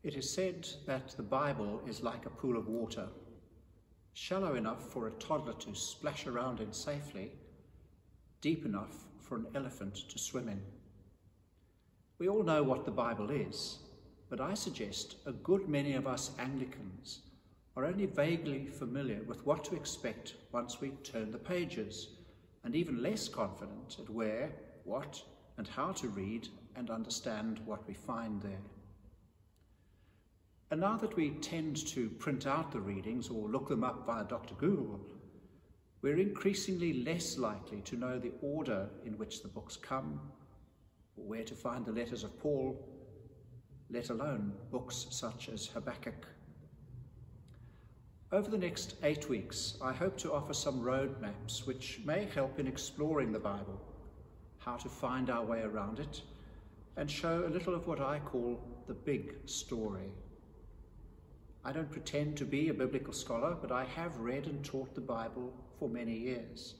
It is said that the Bible is like a pool of water, shallow enough for a toddler to splash around in safely, deep enough for an elephant to swim in. We all know what the Bible is, but I suggest a good many of us Anglicans are only vaguely familiar with what to expect once we turn the pages, and even less confident at where, what, and how to read and understand what we find there. And now that we tend to print out the readings or look them up via Dr. Google, we're increasingly less likely to know the order in which the books come, or where to find the letters of Paul, let alone books such as Habakkuk. Over the next 8 weeks, I hope to offer some roadmaps which may help in exploring the Bible, how to find our way around it, and show a little of what I call the big story. I don't pretend to be a biblical scholar, but I have read and taught the Bible for many years,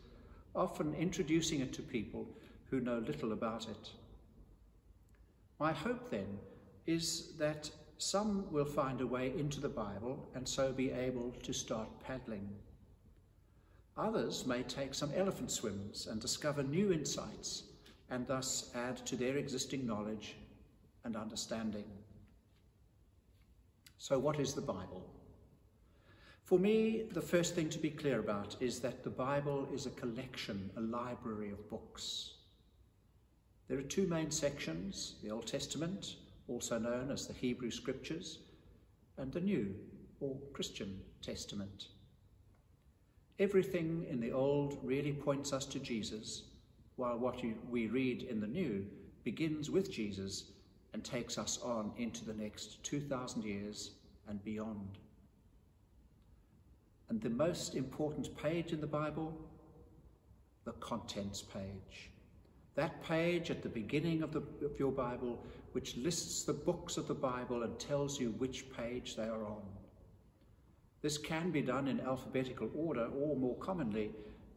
often introducing it to people who know little about it. My hope then is that some will find a way into the Bible and so be able to start paddling. Others may take some elephant swims and discover new insights and thus add to their existing knowledge and understanding. So what is the Bible? For me, the first thing to be clear about is that the Bible is a collection, a library of books. There are two main sections, the Old Testament, also known as the Hebrew Scriptures, and the New, or Christian, Testament. Everything in the Old really points us to Jesus, while what we read in the New begins with Jesus and takes us on into the next 2,000 years and beyond. And the most important page in the Bible? The contents page. That page at the beginning of your Bible, which lists the books of the Bible and tells you which page they are on. This can be done in alphabetical order, or more commonly,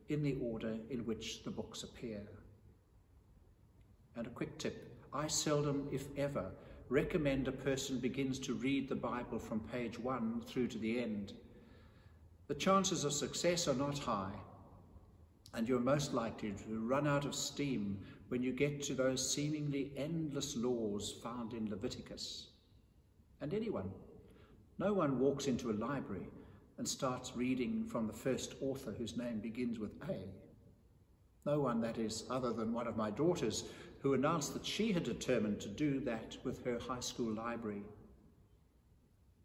in the order in which the books appear. And a quick tip, I seldom, if ever, recommend a person begins to read the Bible from page 1 through to the end. The chances of success are not high, and you're most likely to run out of steam when you get to those seemingly endless laws found in Leviticus. And no one walks into a library and starts reading from the first author whose name begins with A. No one, that is, other than one of my daughters, who announced that she had determined to do that with her high school library.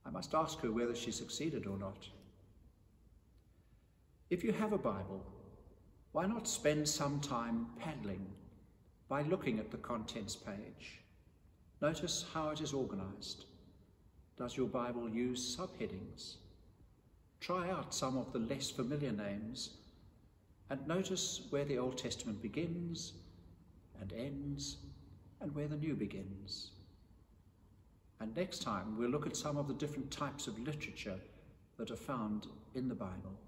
I must ask her whether she succeeded or not. If you have a Bible, why not spend some time paddling by looking at the contents page? Notice how it is organized. Does your Bible use subheadings? Try out some of the less familiar names and notice where the Old Testament begins and ends and where the New begins. And next time we'll look at some of the different types of literature that are found in the Bible.